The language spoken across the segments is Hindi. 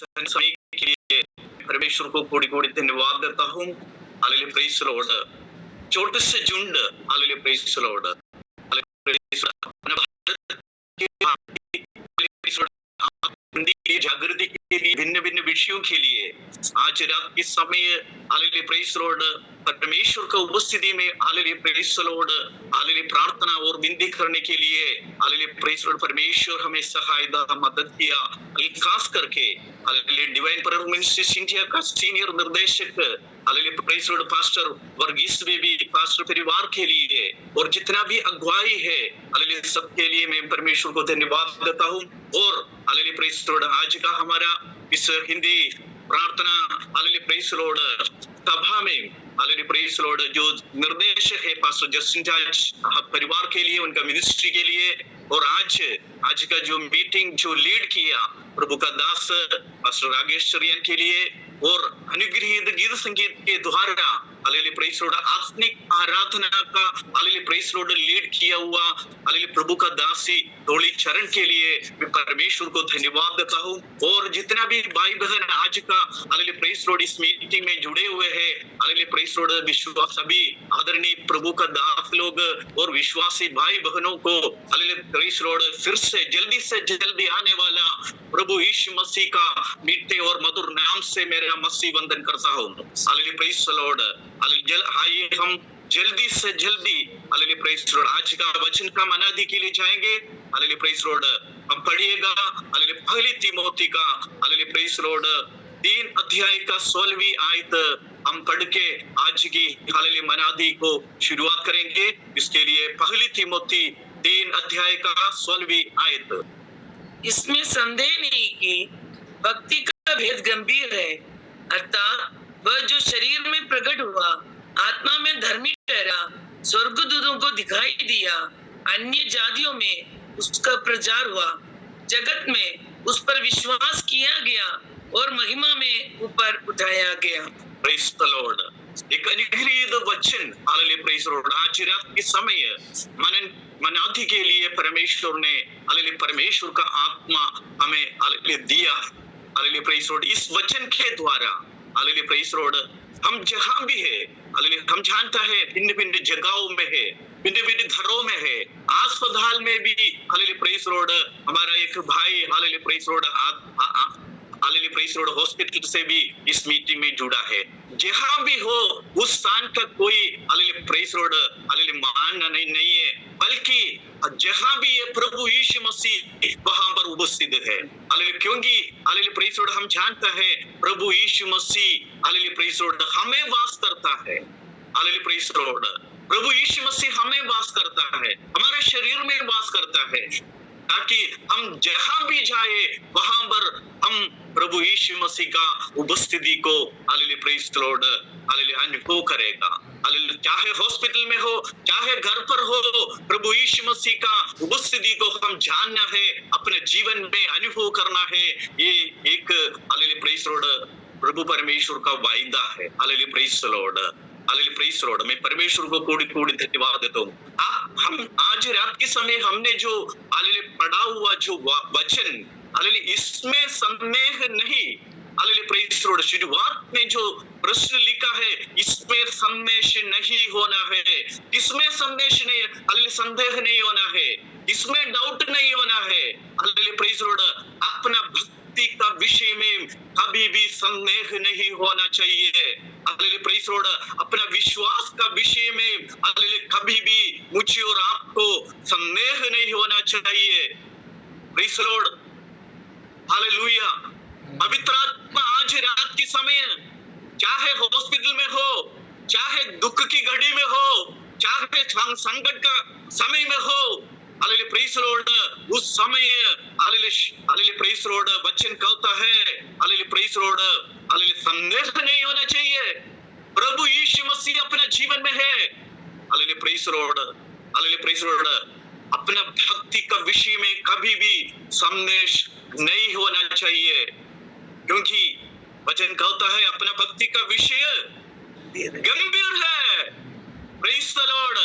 समय के लिए परमेश्वर को कोटि कोटि धन्यवाद देता हूँ। Hallelujah, praise the Lord. छोटे से झुंड, hallelujah, praise the Lord. Hallelujah, praise the Lord. अपने भारत के हिंदी की जागृति के लिए भिन्न-भिन्न विषयों के लिए आज रात के समय हालेलुया, प्रेज़ द लॉर्ड, परमेश्वर का उपस्थिति में hallelujah, praise the Lord, hallelujah, प्रार्थना और विनती करने के लिए हालेलुया, प्रेज़ द लॉर्ड, परमेश्वर हमें सहायता मदद किया। खास करके hallelujah, divine prayer ministries India का सीनियर निर्देशक hallelujah, praise the Lord, pastor Varghese Baby, pastor परिवार के लिए और जितना भी अगुवाई है हालेलुया, सबके लिए मैं परमेश्वर को धन्यवाद देता हूँ। और हालेलुया, प्रेज़ द लॉर्ड, आज का हमारा इस हिंदी प्रार्थना हालेलुया, प्रेज़ द लॉर्ड सभा में हालेलुया, प्रेज़ द लॉर्ड जो निर्देशक है पास्टर जस्टिन जॉर्ज परिवार के लिए, उनका मिनिस्ट्री के लिए, और आज का जो मीटिंग जो लीड किया प्रभु का दास पास्टर राजेश चरियन के लिए, और अनुग्रहित गीत संगीत के द्वारा हालेलुया, प्रेज़ द लॉर्ड आत्मिक आराधना का hallelujah, praise the Lord lead किया हुआ हालेलुया, प्रभु का दासी धोली चरण के लिए मैं परमेश्वर को धन्यवाद देता हूँ। और जितना भी भाई बहन आज का हालेलुया, प्रेज़ द लॉर्ड इस मीटिंग में जुड़े हुए हैं हालेलुया, प्रेज़ द लॉर्ड, विश्वास सभी आदरणीय प्रभु का दास लोग और विश्वासी भाई बहनों को हालेलुया, प्रेज़ द लॉर्ड, फिर से जल्दी आने वाला प्रभु यीशु मसीह का मीठे और मधुर नाम से मेरा मसीह वंदन करता हूँ। Hallelujah, praise the Lord. आइए हम जल्दी से जल्दी हालेलुया, प्रेज़ द लॉर्ड, आज का वचन का मनादी के लिए जाएंगे। हालेलुया, प्रेज़ द लॉर्ड, हम पढ़िएगा हालेलुया, पहली तिमोथी का हालेलुया, प्रेज़ द लॉर्ड, 3 अध्याय का 16वीं आयत हम पढ़ के आज की हालेलुया मनादी को शुरुआत करेंगे। इसके लिए पहली तिमोथी 3 अध्याय का 16वीं आयत। इसमें संदेह नहीं कि भक्ति का भेद गंभीर है, अर्थात वह जो शरीर में प्रकट हुआ, आत्मा में धर्मी ठहरा, स्वर्गदूतों को दिखाई दिया, अन्य जातियों में उसका प्रचार हुआ, जगत में उस पर विश्वास किया गया और महिमा में ऊपर उठाया गया। Praise the Lord. एक अनुग्रहित वचन हालेलुया, प्रेज़ द लॉर्ड, आज रात के समय मनादी के लिए परमेश्वर ने हालेलुया, परमेश्वर का आत्मा हमें हालेलुया दिया। हालेलुया, प्रेज़ द लॉर्ड, इस वचन के द्वारा हालेलुया, प्रेज़ द लॉर्ड, हम जहां भी है हालेलुया, हम जानता है भिन्न-भिन्न जगहों में है, भिन्न-भिन्न घरों में है, अस्पताल में भी हालेलुया, प्रेज़ द लॉर्ड, हमारा एक भाई hallelujah, praise the Lord, hallelujah, praise the Lord, hospital से भी इस मीटिंग में जुड़ा है। जहां भी हो उस स्थान का कोई hallelujah, praise the Lord, hallelujah, मानना नहीं है, बल्कि जहां भी ये प्रभु यीशु मसीह वहां पर उपस्थित है। हालेलुया, क्योंकि हालेलुया, प्रेज़ द लॉर्ड, हम जानता है प्रभु Yeshu Masih hallelujah, praise the Lord, हमें वास करता है। हालेलुया, प्रेज़ द लॉर्ड, प्रभु यीशु मसीह हमें वास करता है, हमारे शरीर में वास करता है, ताकि हम जहां भी जाए वहां पर हम प्रभु यीशु मसीह का उपस्थिति को hallelujah, praise the Lord, hallelujah, अनुभव करेगा। हालेलुया, चाहे हॉस्पिटल में हो, चाहे घर पर हो, प्रभु यीशु मसीह का उपस्थिति को हम जानना है, अपने जीवन में अनुभव करना है। ये एक हालेलुया, प्रेज़ द लॉर्ड, प्रभु परमेश्वर का वायदा है। Hallelujah, praise the Lord, hallelujah, praise the Lord, मैं परमेश्वर को कोटि-कोटि धन्यवाद देता हूँ। हम आज रात के समय हमने जो हालेलुया पढ़ा हुआ जो वचन हालेलुया, इसमें संदेह नहीं। हालेलुया, प्रेज़ द लॉर्ड, शुरुआत में जो प्रश्न लिखा है इसमें संदेह नहीं होना है, इसमें संदेह नहीं, हालेलुया, संदेह नहीं होना है, इसमें डाउट नहीं होना है। हालेलुया, प्रेज़ द लॉर्ड, अपना भक्ति का विषय में कभी भी संदेह नहीं होना चाहिए। हालेलुया, प्रेज़ द लॉर्ड, अपना विश्वास का विषय में हालेलुया कभी भी मुझे और आपको संदेह नहीं होना चाहिए। Praise the Lord, hallelujah. पवित्र आत्मा आज रात के समय चाहे हॉस्पिटल में हो, चाहे दुख की घड़ी में हो, चाहे संकट का समय में हो, हालेलुया, प्रेज़ द लॉर्ड, उस समय हालेलुया, प्रेज़ द लॉर्ड, वचन कहता है hallelujah, praise the Lord, hallelujah, संदेह नहीं होना चाहिए। प्रभु यीशु मसीह अपने जीवन में है। Hallelujah, praise the Lord, hallelujah, praise the Lord, अपना भक्ति का विषय में कभी भी संदेह नहीं होना चाहिए, क्योंकि वचन कहता है अपना भक्ति का विषय गंभीर है। प्रेज़ द लॉर्ड,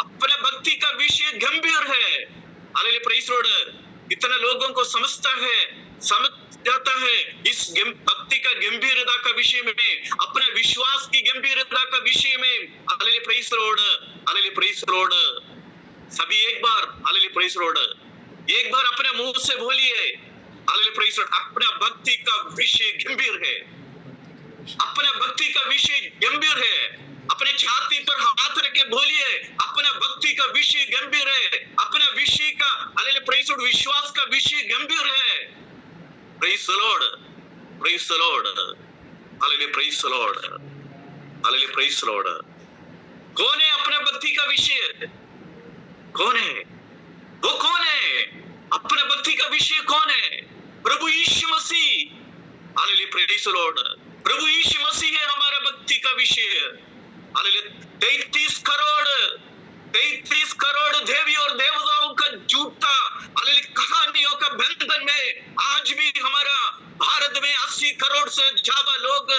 अपना भक्ति का विषय गंभीर है। हालेलुया, प्रेज़ द लॉर्ड, इतना लोगों को समझता है, जाता है इस भक्ति का गंभीरता का विषय में, अपने विश्वास की गंभीरता का विषय में। Hallelujah, praise the Lord, hallelujah, praise the Lord. सभी एक बार हालेलुया, प्रेज द लॉर्ड, एक बार अपने मुंह से बोलिए हालेलुया, प्रेज द लॉर्ड। अपना भक्ति का विषय गंभीर है, अपना भक्ति का विषय गंभीर है। अपने छाती पर हाथ रख के बोलिए, अपना भक्ति का विषय गंभीर है, अपना विषय का हालेलुया, प्रेज द लॉर्ड, विश्वास का विषय गंभीर है। Praise the Lord, praise the Lord, hallelujah, praise the Lord, hallelujah, praise the Lord. कौन है अपना भक्ति का विषय? कौन है वो? कौन है अपना भक्ति का विषय? कौन है? प्रभु Yeshu Masih, hallelujah, praise the Lord. प्रभु यीशु मसीह है हमारा भक्ति का विषय। हालेलुया, 33 करोड़ देवी और देवताओं का झूठा हालेलुया कहानियों का बंधन में आज भी हमारा भारत में 80 करोड़ से ज्यादा लोग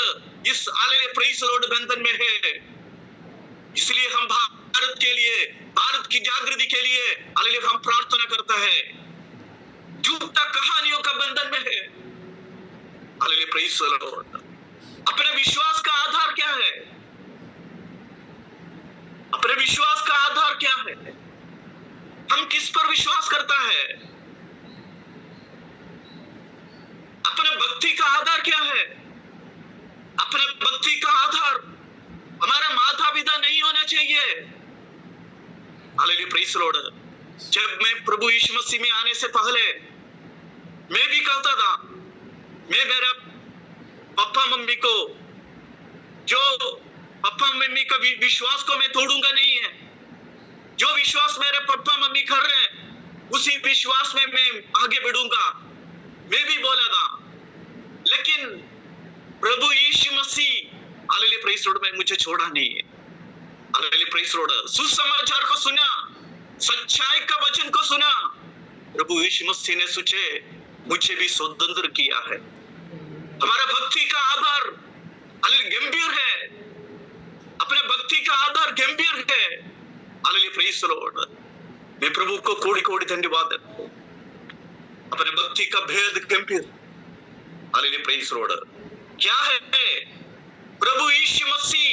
इस हालेलुया, प्रेज द लॉर्ड, बंधन में है। इसलिए हम भारत के लिए, भारत की जागृति के लिए हालेलुया हम प्रार्थना करता है। झूठा कहानियों का बंधन में है। Hallelujah, praise the Lord. अपने विश्वास का आधार क्या है? अपने विश्वास का आधार क्या है? हम किस पर विश्वास करता है? अपने भक्ति का आधार क्या है? अपने भक्ति का आधार हमारा माता पिता नहीं होना चाहिए। Hallelujah, praise the Lord. जब मैं प्रभु यीशु मसीह में आने से पहले मैं भी कहता था, मैं मेरा पापा मम्मी को, जो पापा मम्मी का विश्वास को मैं तोड़ूंगा नहीं है। जो विश्वास मेरे पापा मम्मी कर रहे हैं उसी विश्वास में मैं आगे बढ़ूंगा, मैं भी बोला था। लेकिन प्रभु Yeshu Masih hallelujah, praise the Lord, में मुझे छोड़ा नहीं है। Hallelujah, praise the Lord. सुसमाचार को सुना, सच्चाई का वचन को सुना, प्रभु यीशु मसीह ने मुझे भी स्वतंत्र किया है। हमारा भक्ति का आधार हालेलुया गंभीर है, अपने भक्ति का आधार गंभीर है। Hallelujah, praise the Lord. मैं प्रभु को कोटि कोटि धन्यवाद देता हूं। अपने भक्ति का भेद गंभीर। Hallelujah, praise the Lord. क्या है? प्रभु यीशु मसीह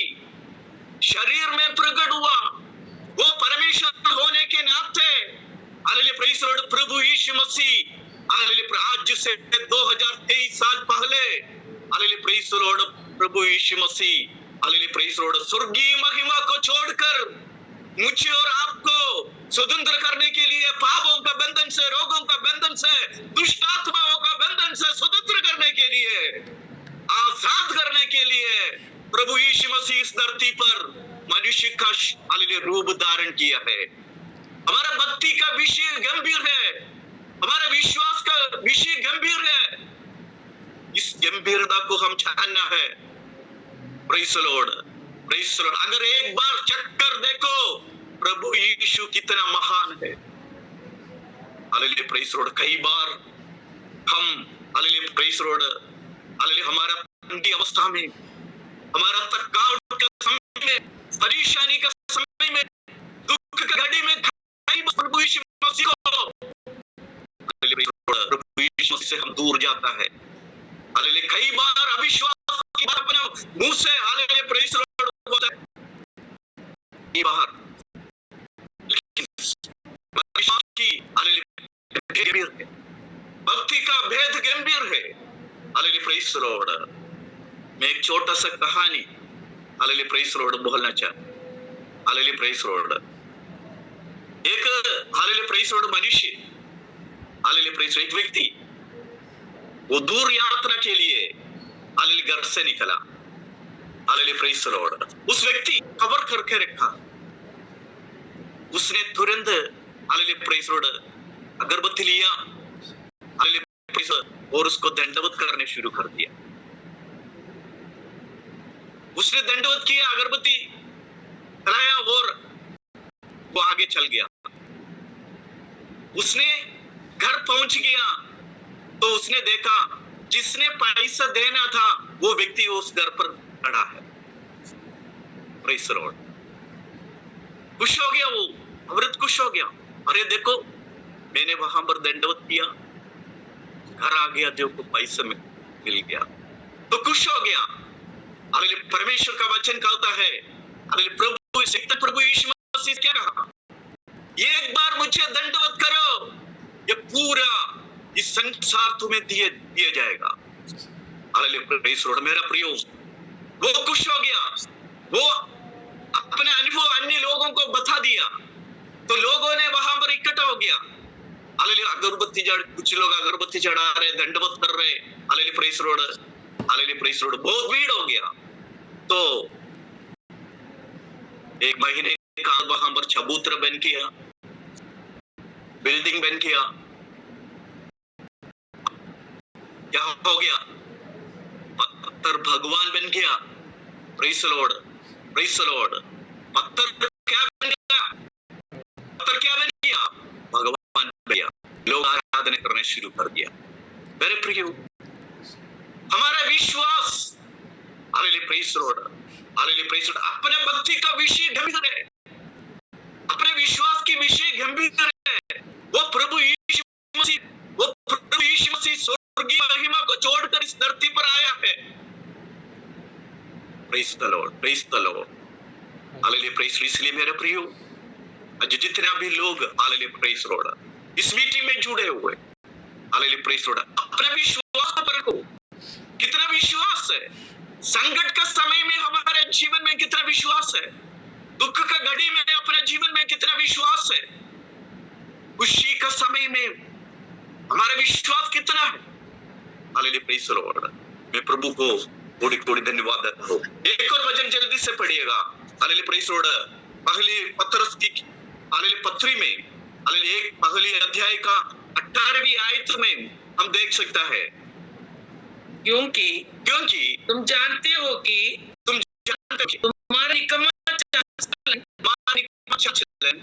शरीर में प्रकट हुआ, वो परमेश्वर होने के नाते हालेलुया, प्रेज द लॉर्ड, प्रभु यीशु मसीह हालेलुया आज से 2023 साल पहले हालेलुया, प्रेज द लॉर्ड, प्रभु Yeshu Masih hallelujah, praise the Lord, स्वर्गीय महिमा को छोड़कर मुझे और आपको स्वतंत्र करने के लिए, पापों का बंधन से, रोगों का बंधन से, दुष्ट आत्माओं का बंधन से स्वतंत्र करने के लिए, आजाद करने के लिए प्रभु यीशु मसीह इस धरती पर मनुष्य का हालेलुया रूप धारण किया है। हमारा भक्ति का विषय गंभीर है, हमारा विश्वास का विषय गंभीर है। इस गंभीरता को हम जानना है। Praise the Lord, praise the Lord. अगर एक बार चेक कर देखो प्रभु यीशु कितना महान है। Hallelujah, praise the Lord. कई बार हम hallelujah, praise the Lord, hallelujah हमारा अंधी अवस्था में, हमारा थकावट का समय में, परेशानी का समय में, दुख की घड़ी में कई बार प्रभु यीशु मसीह को प्रभु यीशु मसीह से हम दूर जाता है। हालेलुया, कई बार अविश्वास की बात अपने मुंह से हालेलुया, प्रेज द लॉर्ड बोलता है ये बाहर, लेकिन विश्वास की हालेलुया गंभीर है, भक्ति का भेद गंभीर है। Hallelujah, praise the Lord. मैं एक छोटा सा कहानी हालेलुया, प्रेज द लॉर्ड बोलना चाहता हूं। Hallelujah, praise the Lord. एक हालेलुया, प्रेज द लॉर्ड मनुष्य, हालेलुया, प्रेज द लॉर्ड, एक व्यक्ति वो दूर यात्रा के लिए हालेलुया घर से निकला। Hallelujah, praise the Lord. उस व्यक्ति कवर करके रखा, उसने तुरंत हालेलुया, प्रेज द लॉर्ड अगरबत्ती लिया, हालेलुया, प्रेज द लॉर्ड, और उसको दंडवत करने शुरू कर दिया। उसने दंडवत किया, अगरबत्ती जलाया और वो आगे चल गया। उसने घर पहुंच गया तो उसने देखा जिसने पैसा देना था वो व्यक्ति उस घर पर खड़ा है। Praise the Lord. खुश हो गया वो, औरत खुश हो गया। अरे देखो, मैंने वहां पर दंडवत किया, घर आ गया, देव को पैसा मिल गया तो खुश हो गया। हालेलुया। परमेश्वर का वचन कहता है, हालेलुया, प्रभु यीशु मसीह क्या कहा, एक बार मुझे दंडवत करो, ये पूरा इस संसार तुम्हें दिया जाएगा। हालेलुया। Praise Lord. मेरा प्रियो, वो खुश हो गया, वो अपने अनुभव अन्य लोगों को बता दिया, तो लोगों ने वहां पर इकट्ठा हो गया। हालेलुया। अगरबत्ती कुछ लोग अगरबत्ती चढ़ा रहे, दंडवत कर रहे। Hallelujah. Praise Lord. Hallelujah. Praise Lord. बहुत भीड़ हो गया। तो एक महीने का वहां पर चबूतरा बन किया, बिल्डिंग बन किया। क्या हो गया, पत्थर भगवान बन गया। Praise Lord. Praise Lord. पत्थर क्या बन गया, पत्थर क्या बन गया, भगवान बन गया। लोग आराधना करना शुरू कर दिया। मेरे प्रियो, हमारा विश्वास, hallelujah, praise Lord, hallelujah, praise Lord, अपने भक्ति का विषय गंभीर है, अपने विश्वास की विषय गंभीर है। वो प्रभु यीशु मसीह स्वर्गीय महिमा को छोड़कर इस धरती पर आया है। Praise the Lord. Praise the Lord. Hallelujah. Praise. इसलिए मेरे प्रियो, आज जितना भी लोग, हालेलुया, प्रेज़ लॉर्ड, इस मीटिंग में जुड़े हुए, हालेलुया, प्रेज़ लॉर्ड, अपने विश्वास पर रखो। कितना विश्वास है, संकट का समय में हमारे जीवन में कितना विश्वास है, दुख का घड़ी में अपने जीवन में कितना विश्वास है, खुशी का समय में हमारा विश्वास कितना है। हालेलुया। Praise Lord. मैं प्रभु को थोड़ी थोड़ी धन्यवाद देता हूँ। एक और वचन जल्दी से पढ़िएगा। हालेलुया। Praise Lord. पहली पत्रस की, हालेलुया, पत्री में, हालेलुया, पहली अध्याय का 18वीं आयत में हम देख सकता है, क्योंकि तुम जानते हो कि तुम्हारा निकम्मा चलन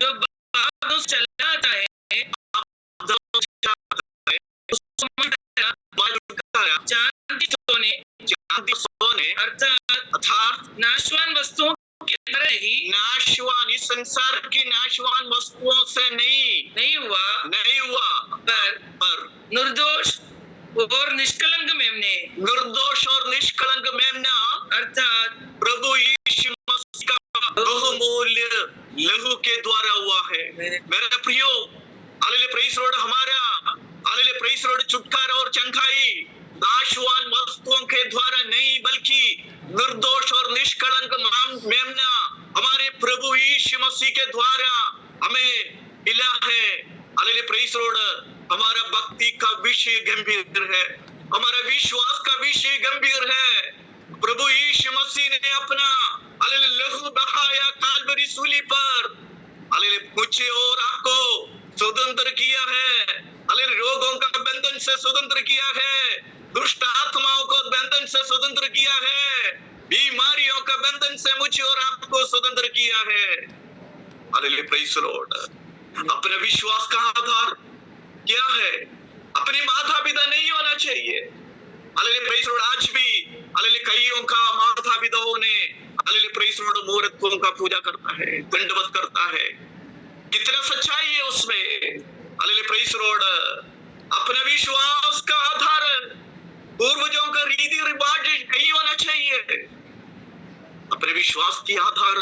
जो बादों से चला आता है, चांदी सोने अर्थात नाशवान वस्तुओं की तरह ही, नाशवान, इस संसार की नाशवान वस्तुओं से नहीं हुआ, पर निर्दोष और निष्कलंक मेमना अर्थात प्रभु यीशु मसीह का बहुमूल्य लहू के द्वारा हुआ है। मेरे प्रियो, हालेलुया, प्रेज़ लॉर्ड, हमारा, हालेलुया, प्रेज़ लॉर्ड, छुटकारा और चंगाई नाशवान वस्तुओं के द्वारा नहीं, बल्कि निर्दोष और निष्कलंक मेमना हमारे प्रभु यीशु मसीह के द्वारा हमें मिला है। Hallelujah, praise Lord. हमारा भक्ति का विषय गंभीर है, हमारा विश्वास का विषय गंभीर है। प्रभु यीशु मसीह ने अपना, हालेलुया, लहू बहाया काल्वरी सूली पर, हालेलुया, मुझे और आपको स्वतंत्र किया है। हालेलुया, रोगों का बंधन से स्वतंत्र किया है, दुष्ट आत्माओं को बंधन से स्वतंत्र किया है, बीमारियों का बंधन से मुझे और आपको स्वतंत्र किया है। Hallelujah, praise Lord. अपने विश्वास का आधार क्या है, अपने माता पिता नहीं होना चाहिए। Hallelujah, praise Lord. आज भी, हालेलुया, कईयों का माता पिताओं ने, हालेलुया, प्रेज़ लॉर्ड, मूर्तियों का पूजा करता है, दंडवत करता है। कितना सच्चाई है उसमें। Hallelujah, praise Lord. अपने विश्वास का आधार पूर्वजों का रीति रिवाज नहीं होना चाहिए। अपने विश्वास की आधार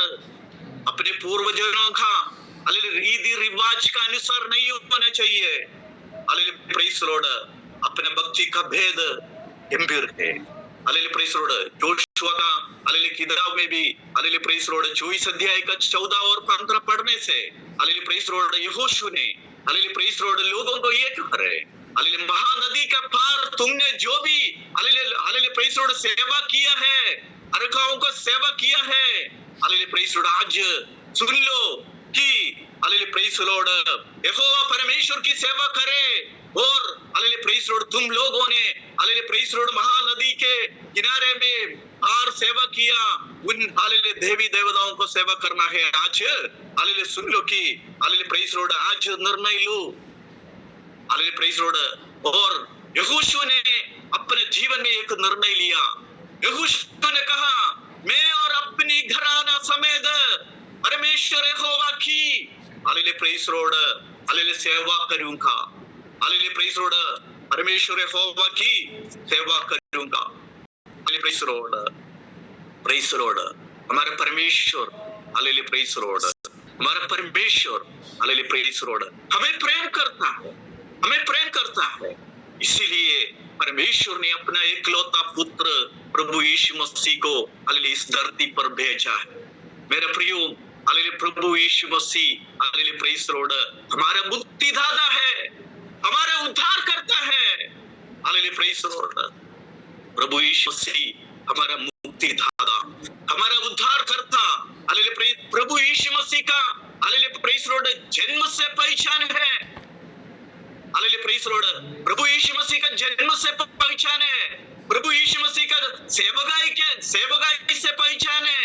अपने पूर्वजों का, हालेलुया, रीति रिवाज का अनुसार नहीं होना चाहिए। Hallelujah, praise Lord. अपने भक्ति का भेद गंभीर है। Hallelujah, praise Lord. जोशुआ का, हालेलुया, किताब में भी, हालेलुया, प्रेज़ लॉर्ड, 24 अध्याय का 14 और 15 पढ़ने से, हालेलुया, प्रेज़ लॉर्ड, यहोशू ने, हालेलुया, प्रेज़ लॉर्ड, लोगों को ये कह रहे, हालेलुया, महानदी का पार तुमने जो भी, हालेलुया, प्रेज़ लॉर्ड, सेवा किया है, अर्काओं को सेवा किया है, हालेलुया, प्रेज़ लॉर्ड, आज सुन लो कि, हालेलुया, प्रेज़ लॉर्ड, यहोवा परमेश्वर की सेवा करे। और हालेलुया, प्रेज़ लॉर्ड, तुम लोगों ने, हालेलुया, प्रेज़ लॉर्ड, महानदी के किनारे में और सेवा किया, उन, हालेलुया, देवी देवताओं को सेवा करना है। आज, हालेलुया, सुन लो कि, हालेलुया, प्रेज़ लॉर्ड, आज निर्णय लो। Hallelujah, praise Lord. और यहोशू ने अपने जीवन में एक निर्णय लिया। यहोशू ने कहा, मैं और अपनी घराना समेत परमेश्वर यहोवा की, हालेलुया, प्रेज़ लॉर्ड, हालेलुया, सेवा करूंगा। Hallelujah, praise Lord. परमेश्वर यहोवा की सेवा करूंगा। Praise Lord, praise Lord. हमारा परमेश्वर, हालेलुया, प्रेज लॉर्ड। हमारा परमेश्वर, हालेलुया, प्रेज लॉर्ड, हमें प्रेम करता है, हमें प्रेम करता है। इसीलिए परमेश्वर ने अपना एकलौता पुत्र प्रभु यीशु मसीह को हालेलुया इस धरती पर भेजा है। मेरा प्रियो, हालेलुया, प्रभु Yeshu Masih, hallelujah, praise Lord, हमारा मुक्तिदाता है, हमारा उद्धार करता है। Hallelujah, praise Lord. प्रभु यीशु मसीह हमारा मुक्तिदाता, हमारा उद्धार करता। हालेलुया, प्रभु यीशु मसीह का, हालेलुया, प्रेज लॉर्ड, जन्म से पहचान है। हालेलुया, प्रेज लॉर्ड, प्रभु यीशु मसीह का जन्म से पहचान है। प्रभु यीशु मसीह का सेवकाई से पहचान है।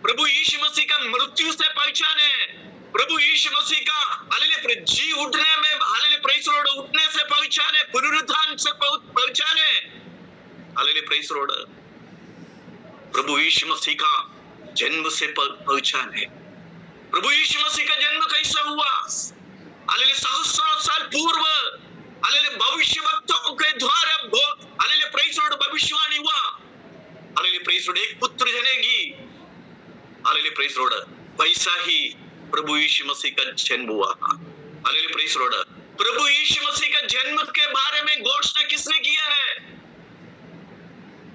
प्रभु यीशु मसीह का मृत्यु से पहचान है। प्रभु यीशु मसीह का, हालेलुया, जी उठने में, हालेलुया, प्रेज लॉर्ड, उठने से पहचान है, पुनरुत्थान से पहचान है। हालेलुया, प्रेज लॉर्ड, प्रभु यीशु मसीह का जन्म से पहचान है। प्रभु यीशु मसीह का जन्म कैसा हुआ? हालेलुया, सहस्रों साल पूर्व, हालेलुया, भविष्यवक्ताओं के द्वारा, हालेलुया, प्रेज लॉर्ड, भविष्यवाणी हुआ। हालेलुया, प्रेज लॉर्ड, एक पुत्र जनेगी। हालेलुया, प्रेज लॉर्ड, वैसा ही प्रभु यीशु मसीह का जन्म हुआ। हालेलुया, प्रेज लॉर्ड, प्रभु यीशु मसीह का जन्म के बारे में घोषणा किसने किया है?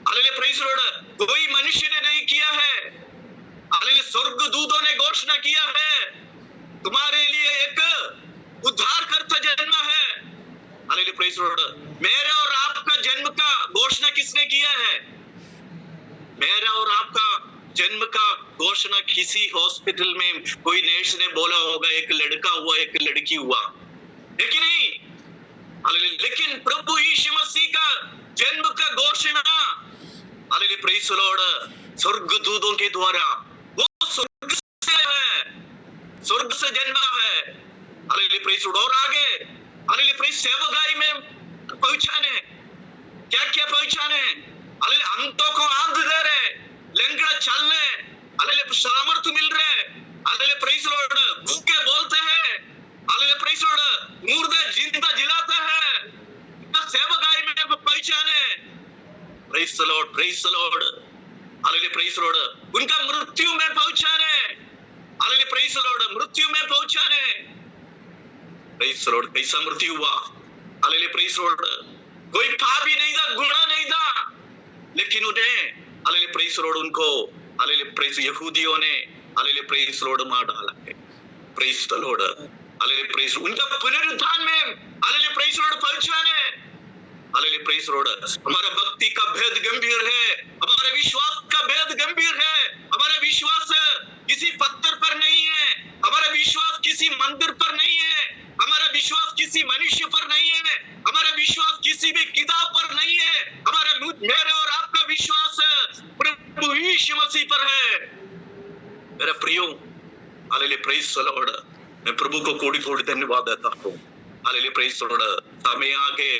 हालेलुया, प्रेज लॉर्ड, कोई मनुष्य ने नहीं किया है। हालेलुया, स्वर्गदूतों ने घोषणा किया है, तुम्हारे लिए एक उद्धारकर्ता जन्म है। हालेलुया, प्रेज लॉर्ड, मेरे और आपका जन्म का घोषणा किसने किया है? मेरा और आपका जन्म का घोषणा किसी हॉस्पिटल में कोई नर्स ने बोला होगा, एक लड़का हुआ, एक लड़की हुआ, लेकिन नहीं। हालेलुया, लेकिन प्रभु यीशु मसीह का जन्म का घोषणा, हालेलुया, प्रेज लॉर्ड, स्वर्गदूतों के द्वारा, वो स्वर्ग से है, स्वर्ग से जन्मा है। हालेलुया, प्रेज लॉर्ड, और आगे, हालेलुया, प्रेज, सेवकाई में पहुंचाने, क्या क्या पहुंचाने? हालेलुया, अंतों को आंख दे रहे, लंगड़ा चलने, हालेलुया, सामर्थ्य मिल रहे। हालेलुया, प्रेज लॉर्ड, भूखे बोलते हैं। हालेलुया, प्रेज लॉर्ड, मुर्दे जिंदा जिलाते हैं। सेवकाई में पहुंचाने, praise the Lord, praise the Lord. Hallelujah, praise Lord, उनका मृत्यु में पहुंचाने। हालेलुया, प्रेज द लॉर्ड, मृत्यु में पहुंचाने। प्रेज द लॉर्ड, कैसा मृत्यु हुआ? हालेलुया, प्रेज लॉर्ड, कोई पापी नहीं था, गुनाह नहीं था, लेकिन उन्हें, हालेलुया, प्रेज लॉर्ड, उनको, हालेलुया, प्रेज, यहूदियों ने, हालेलुया, प्रेज लॉर्ड, मार डाला है। Praise the Lord, hallelujah, praise, उनका पुनरुत्थान में, हालेलुया, प्रेज लॉर्ड, पहुंचाने। हालेलुया, प्रेज लॉर्ड, हमारा भक्ति का भेद गंभीर है, हमारे विश्वास का भेद गंभीर है। हमारा विश्वास किसी पत्थर पर नहीं है, हमारा विश्वास किसी मंदिर पर नहीं है, हमारा विश्वास किसी मनुष्य पर नहीं है, हमारा विश्वास किसी भी किताब पर नहीं है। हमारा, मेरा और आपका विश्वास प्रभु यीशु मसीह पर है। मेरा प्रियो, हालेलुया, प्रेज द लॉर्ड, मैं प्रभु को कोटि कोटि धन्यवाद देता हूँ। हालेलुया, प्रेज द लॉर्ड, समय आगे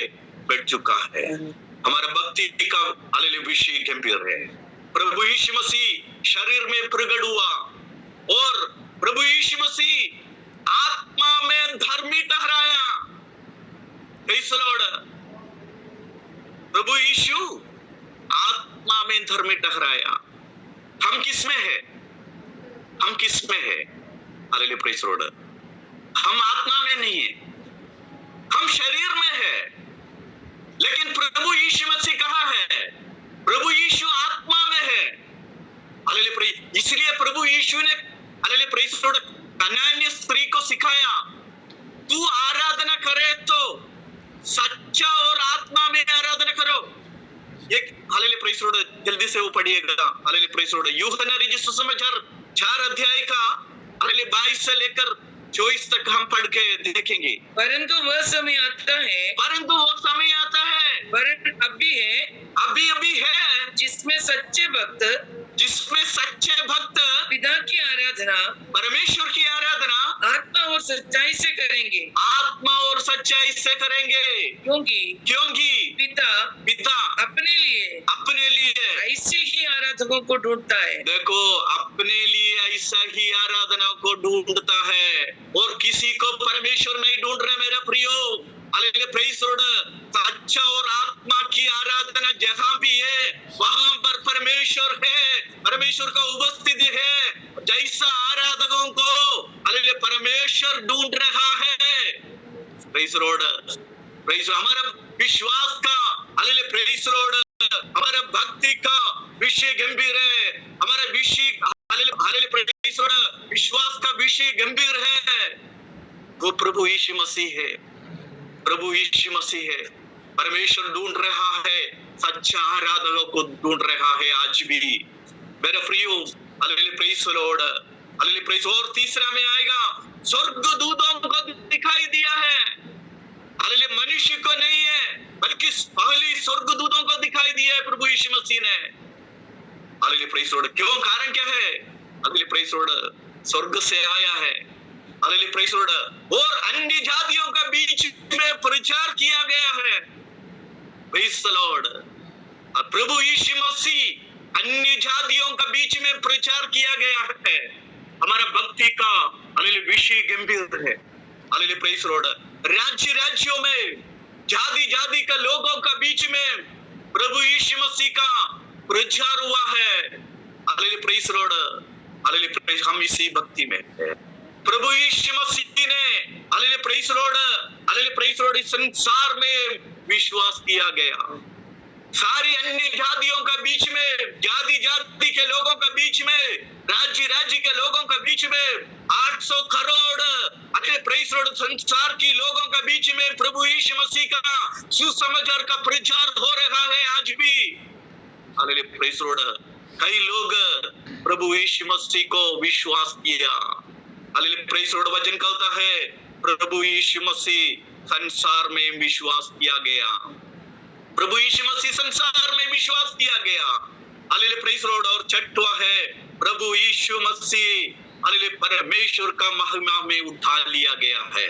बढ़ चुका है, हमारा भक्ति का, हालेलुया, विषय गंभीर है। प्रभु यीशु मसीह शरीर में प्रकट हुआ और प्रभु यीशु मसीह आत्मा में धर्मी ठहराया। प्रेज द लॉर्ड, प्रभु यीशु आत्मा में धर्मी ठहराया। हम किस में है? हम किस में है? हालेलुया, प्रेज द लॉर्ड, हम आत्मा में नहीं है, हम शरीर में है, लेकिन प्रभु यीशु मसीह कहाँ है? प्रभु यीशु आत्मा में है। हालेलुया, प्रेज, इसलिए प्रभु यीशु ने, हालेलुया, प्रेज लॉर्ड, कनान्य स्त्री को सिखाया, तू आराधना करे तो सच्चा और आत्मा में आराधना करो। एक, हालेलुया, प्रेज लॉर्ड, जल्दी से वो पढ़िएगा। हालेलुया, प्रेज लॉर्ड, यूहन्ना रचिसु समाचार 4 अध्याय का, हालेलुया, 22 से लेकर 24 तक हम पढ़ के देखेंगे। परंतु वह समय आता है, परंतु वो समय आता है, वरन अभी है, अभी है, जिसमें सच्चे भक्त पिता की आराधना, परमेश्वर की आराधना आत्मा और सच्चाई से करेंगे। आत्मा और सच्चाई से करेंगे, क्योंकि पिता अपने लिए ऐसे ही आराधकों को ढूंढता है। देखो, अपने लिए ऐसा ही आराधना को ढूंढता है, और किसी को परमेश्वर नहीं ढूंढ रहे। मेरा प्रियो, हालेलुया प्रेज लॉर्ड, सच्चा और आत्मा की आराधना जहां भी है वहां पर परमेश्वर है, परमेश्वर का उपस्थिति है। जैसा आराधकों को हालेलुया परमेश्वर ढूंढ रहा है। प्रेज लॉर्ड, प्रेज हमारा विश्वास का हालेलुया प्रेज लॉर्ड, हमारा भक्ति का विषय गंभीर है, हमारा विषय हालेलुया प्रेज लॉर्ड विश्वास का विषय गंभीर है। वो प्रभु यीशु मसीह है, प्रभु यीशु मसीह है। परमेश्वर ढूंढ रहा है, सच्चा आराधकों को ढूंढ रहा है आज भी। मेरे प्रियो hallelujah praise Lord, hallelujah praise. और तीसरा में आएगा, स्वर्गदूतों को दिखाई दिया है। हालेलुया मनुष्य को नहीं है बल्कि पहली स्वर्गदूतों को दिखाई दिया है प्रभु यीशु मसीह ने। Hallelujah praise Lord. क्यों? कारण क्या है? हालेलुया प्रेज लॉर्ड, स्वर्ग से आया है। Hallelujah praise Lord. और अन्य जातियों का बीच में प्रचार किया गया है। Praise Lord. प्रभु यीशु मसीह अन्य जातियों का बीच में प्रचार किया गया है। हमारा भक्ति का हालेलुया विषय गंभीर है। Hallelujah praise Lord. राज्य राज्यों में जाति जाति का लोगों का बीच में प्रभु यीशु मसीह का प्रचार हुआ है। Hallelujah praise Lord, hallelujah praise. हम इसी भक्ति में है। प्रभु यीशु मसीह ने hallelujah praise Lord, hallelujah praise Lord इस संसार में विश्वास किया गया। सारी अन्य जातियों का बीच में, जाति जाति के लोगों का बीच में, राज्य राज्य के लोगों का बीच में, 800 करोड़ हालेलुया प्रेज लॉर्ड संसार की लोगों का बीच में प्रभु यीशु मसीह का सुसमाचार का प्रचार हो रहा है आज भी। Hallelujah praise Lord. कई लोग प्रभु यीशु मसीह को विश्वास किया। Hallelujah praise Lord. वचन कहता है प्रभु यीशु मसीह संसार में विश्वास किया गया। प्रभु यीशु मसीह संसार में विश्वास किया गया। Hallelujah praise Lord. और छठवां है प्रभु यीशु मसीह हालेलुया परमेश्वर का महिमा में उठा लिया गया है।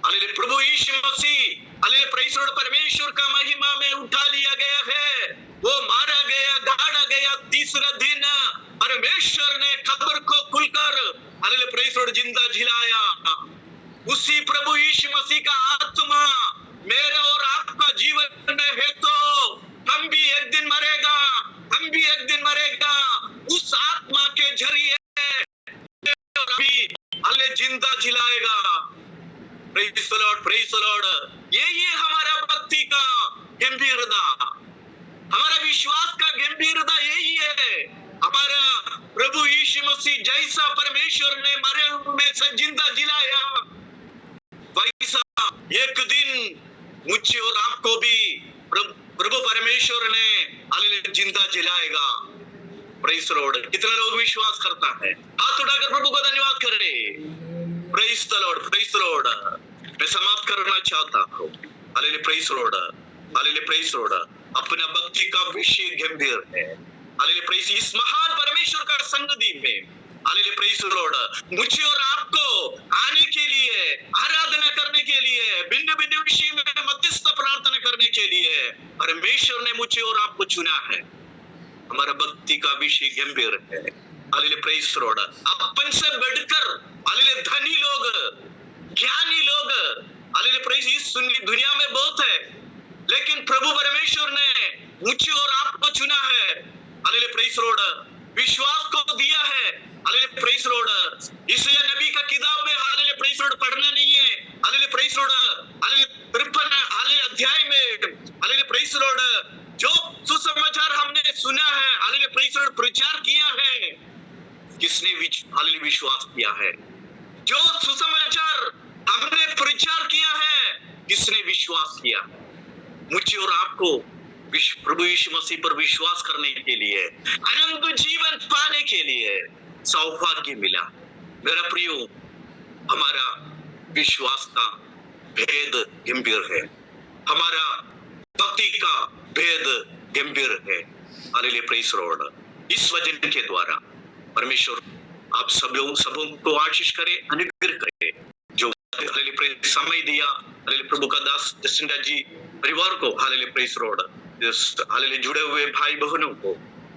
हालेलुया प्रभु Yeshu Masih hallelujah praise Lord परमेश्वर का महिमा में उठा लिया गया है। वो मारा गया, गाड़ा गया, तीसरा दिन परमेश्वर ने कब्र को खुलकर हालेलुया प्रेज लॉर्ड जिंदा जिलाया। उसी प्रभु यीशु मसीह का आत्मा मेरे और आपका जीवन में है तो हम भी एक दिन मरेगा, हम भी एक दिन मरेगा। उस आत्मा के जरिए भी हालेलुया जिंदा जिलाएगा। Praise the Lord, praise the Lord. यही है हमारा भक्ति का गंभीरता, हमारा विश्वास का गंभीरता यही है। हमारा प्रभु यीशु मसीह जैसा परमेश्वर ने मरे हुए में से जिंदा जिलाया, वैसा एक दिन मुझे और आपको भी प्रभु परमेश्वर ने हालेलुया जिंदा जिलाएगा। Praise the Lord. कितना लोग विश्वास करता है? हाथ उठाकर प्रभु को धन्यवाद करें। Praise the Lord, praise the Lord. मैं समाप्त करना चाहता हूँ। Hallelujah praise the Lord, hallelujah praise the Lord. अपना भक्ति का विषय गंभीर है। Hallelujah praise. इस महान परमेश्वर का संगति में हालेलुया प्रेज द लॉर्ड मुझे और आपको आने के लिए, आराधना करने के लिए, भिन्न भिन्न विषय में मध्यस्थ प्रार्थना करने के लिए परमेश्वर ने मुझे और आपको चुना है। हमारा भक्ति का विषय गंभीर है। Hallelujah praise the Lord. अपन से बढ़कर हालेलुया धनी लोग, ज्ञानी लोग हालेलुया प्रेज इस दुनिया में बहुत है, लेकिन प्रभु परमेश्वर ने मुझे और आपको चुना है। Hallelujah praise the Lord. विश्वास को दिया है। Hallelujah praise the Lord. इसलिए नबी का किताब में हालेलुया प्रेज द लॉर्ड पढ़ना नहीं है। Hallelujah praise the Lord. Hallelujah 53 hallelujah अध्याय में हालेलुया प्रेज द लॉर्ड जो सुसमाचार हमने सुना है, हालेलुया प्रेज द लॉर्ड प्रचार किया है, किसने हालेलुया विश्वास किया है? जो सुसमाचार हमने प्रचार किया है, किसने विश्वास किया? मुझे और आपको प्रभु यीशु मसीह पर विश्वास करने के लिए, अनंत जीवन पाने के लिए सौभाग्य मिला। मेरा प्रियो, हमारा विश्वास का भेद गंभीर है, हमारा भक्ति का भेद गंभीर है। Hallelujah praise the Lord. इस वचन के द्वारा परमेश्वर आप सबों को आशीष करे, अनुग्रह करे। जो हालेलुया प्रेज समय दिया हालेलुया प्रभु का दास जसिंदा जी परिवार को, hallelujah praise the Lord, hallelujah जुड़े हुए भाई बहनों को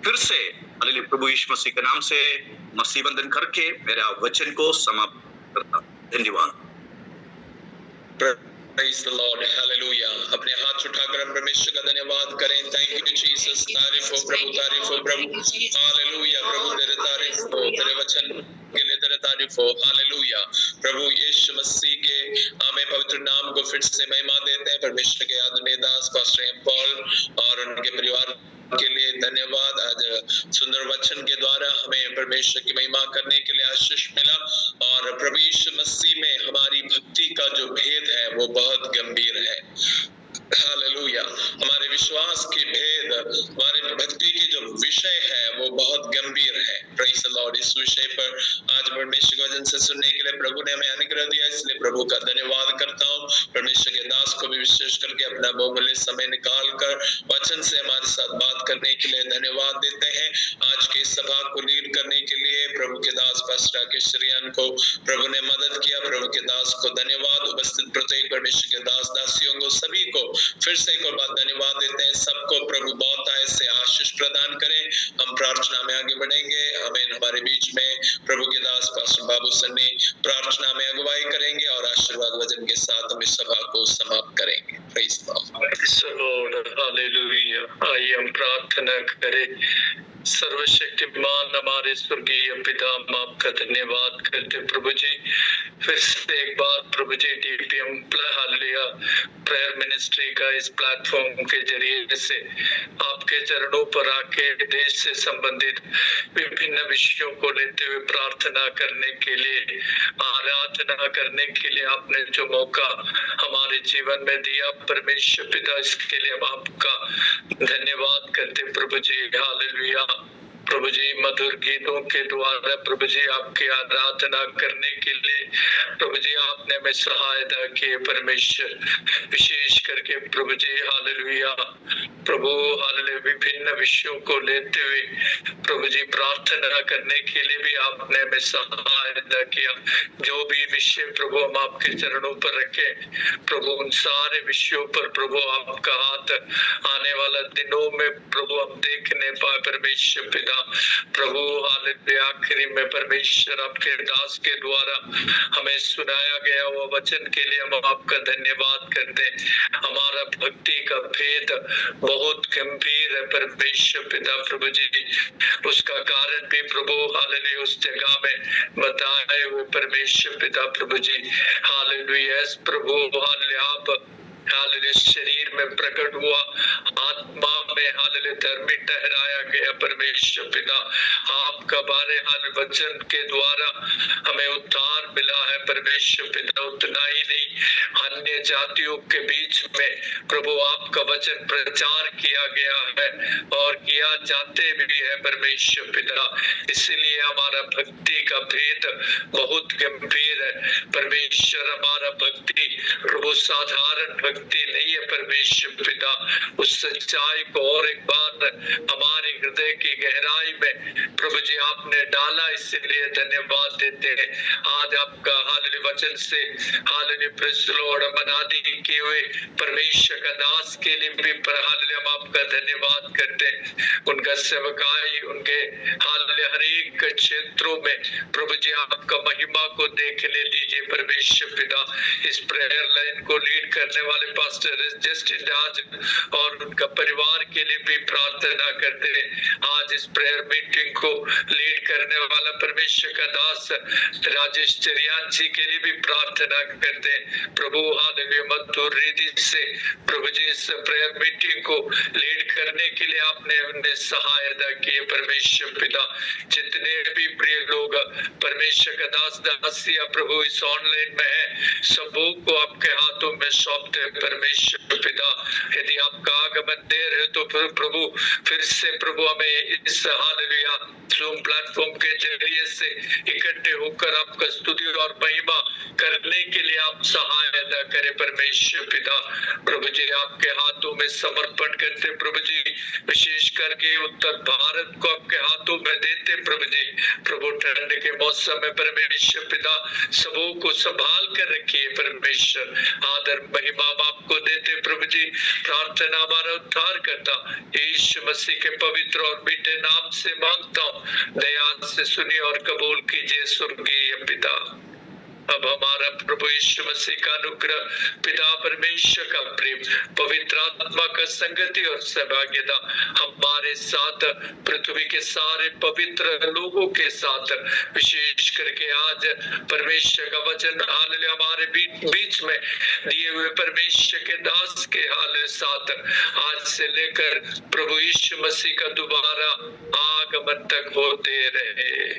फिर से हालेलुया प्रभु यीशु मसीह के नाम से मसीह वंदन करके मेरा वचन को समाप्त करता। धन्यवाद। Praise the Lord. Hallelujah. अपने हाथ उठाकर हम परमेश्वर का धन्यवाद करें. Thank you Jesus. तारीफ हो प्रभु, तारीफ हो प्रभु. Hallelujah. प्रभु तेरे तारीफ हो, तेरे वचन के लिए तेरे तारीफ हो. Hallelujah. प्रभु यीशु मसीह के हमें पवित्र नाम को फिर से महिमा देते हैं. परमेश्वर के आदरणीय दास पास्टर एम पॉल और उनके परिवार के लिए धन्यवाद. आज सुंदर वचन के द्वारा हमें परमेश्वर की महिमा करने के लिए आशीष मिला और प्रभु यीशु मसीह में हमारी भक्ति का जो भेद है वो बहुत गंभीर है. हालेलुया. हमारे विश्वास के भेद, हमारे भक्ति की जो विषय है वो बहुत गंभीर है. Praise the Lord. इस विषय पर आज परमेश्वर के वचन से सुनने के लिए प्रभु ने हमें अनुग्रह दिया, इसलिए प्रभु का धन्यवाद करता हूँ. परमेश्वर के दास को भी विशेष करके अपना बहुमूल्य समय निकाल कर वचन से हमारे साथ बात करने के लिए धन्यवाद देते हैं. आज की सभा को लीड करने के लिए प्रभु के दास पास्टर राकेश श्रीयान को प्रभु ने मदद किया. प्रभु के दास को धन्यवाद. उपस्थित प्रत्येक परमेश्वर के दास दासियों को सभी को फिर से एक और बार धन्यवाद देते हैं. सबको प्रभु बहुत आय से आशीष प्रदान करें. हम प्रार्थना में आगे बढ़ेंगे. आमीन. हमारे बीच में प्रभु के दास पास्टर बाबू सन्नी प्रार्थना में अगुवाई करेंगे और आशीर्वाद वचन के साथ हम इस सभा को समाप्त करेंगे. Praise the Lord. हालेलुया. आइए हम प्रार्थना करें. सर्वशक्तिमान हमारे स्वर्गीय पिता, हम आपका धन्यवाद करते प्रभु जी. फिर से एक बार प्रभु जी DPM हालेलुया प्रेयर मिनिस्ट्री का इस प्लेटफॉर्म के जरिए से आपके चरणों पर आके देश से संबंधित विभिन्न विषयों को लेते हुए प्रार्थना करने के लिए, आराधना करने के लिए आपने जो मौका हमारे जीवन में दिया परमेश्वर पिता, इसके लिए हम आपका धन्यवाद करते प्रभु जी. हालेलुया. प्रभु जी मधुर गीतों के द्वारा प्रभु जी आपकी आराधना करने के लिए प्रभु जी आपने हमें सहायता की परमेश्वर. विशेष करके प्रभु जी हालेलुया प्रभु हालेलुया विभिन्न विषयों को लेते हुए प्रभु जी प्रार्थना करने के लिए भी आपने हमें सहायता किया. जो भी विषय प्रभु हम आपके चरणों पर रखे प्रभु, उन सारे विषयों पर प्रभु आपका हाथ आने वाला दिनों में प्रभु हम देखने पाए परमेश्वर पिता. प्रभु हालेलुया आखिरी में परमेश्वर आपके दास के द्वारा हमें सुनाया गया वो वचन के लिए हम आपका धन्यवाद करते हैं. हमारा भक्ति का भेद बहुत गंभीर है परमेश्वर पिता प्रभु जी. उसका कारण भी प्रभु हालेलुया उस जगह में बताए हुए परमेश्वर पिता प्रभु जी. हालेलुया प्रभु हालेलुया आप हालेलुया शरीर में प्रकट हुआ, आत्मा में हालेलुया धर्मी ठहराया गया परमेश्वर पिता. आपका बारे हाल वचन के द्वारा हमें उद्धार मिला है परमेश्वर पिता. उतना ही नहीं, अन्य जातियों के बीच में प्रभु आपका वचन प्रचार किया गया है और किया जाते भी है परमेश्वर पिता. इसलिए हमारा भक्ति का भेद बहुत गंभीर है परमेश्वर. हमारा भक्ति प्रभु साधारण भक्ति नहीं है परमेश्वर पिता. उस सच्चाई को और एक बार हमारे हृदय की गहराई में प्रभु जी आपने डाला, इसलिए धन्यवाद देते हैं. आज आपका हालेलुया वचन से हालेलुया प्रेज़ द लॉर्ड मनादी किए हुए परमेश्वर का दास के लिए भी हालेलुया हम आपका धन्यवाद करते हैं. उनका सेवकाई उनके हालेलुया हर एक क्षेत्रों में प्रभु जी आपका महिमा को देखने दीजिए परमेश्वर पिता. इस प्रेयर लाइन को लीड करने वाले पास्टर जस्टिन राज और उनका परिवार के लिए भी प्रार्थना करते हैं. आज इस प्रेयर मीटिंग को लीड करने वाला परमेश्वर का दास राजेश चरियान जी के लिए भी प्रार्थना करते हैं प्रभु. हालेलुया मधुर रीति से प्रभु जी इस प्रेयर मीटिंग को लीड करने के लिए आपने उन्हें सहायता की परमेश्वर पिता. जितने भी प्रिय लोग परमेश्वर का दास दासिया प्रभु इस ऑनलाइन में है, सबों को आपके हाथों में सौंपते परमेश्वर पिता. यदि आपका आगमन देर है तो फिर प्रभु फिर से प्रभु हमें इस हालेलुया ज़ूम प्लेटफॉर्म के जरिए से इकट्ठे होकर आपका स्तुति और महिमा करने के लिए आप सहायता करें परमेश्वर पिता. प्रभु जी आपके हाथों में समर्पण करते प्रभु जी. विशेष करके उत्तर भारत को आपके हाथों में देते प्रभु जी. प्रभु ठंड के मौसम में परमेश्वर पिता सबों को संभाल कर रखिए परमेश्वर. आदर महिमा आपको देते प्रभु जी. प्रार्थना हमारा उद्धार करता यीशु मसीह के पवित्र और मीठे नाम से मांगता हूँ. दया से सुनिए और कबूल कीजिए स्वर्गीय पिता. अब हमारा प्रभु यीशु मसीह का अनुग्रह, पिता परमेश्वर का प्रेम, पवित्र आत्मा का संगति और सहभागिता हमारे साथ, पृथ्वी के सारे पवित्र लोगों के साथ, विशेष करके आज परमेश्वर का वचन हालेलुया हमारे बीच में दिए हुए परमेश्वर के दास के हाल साथ आज से लेकर प्रभु यीशु मसीह का दोबारा आगमन तक होते रहे।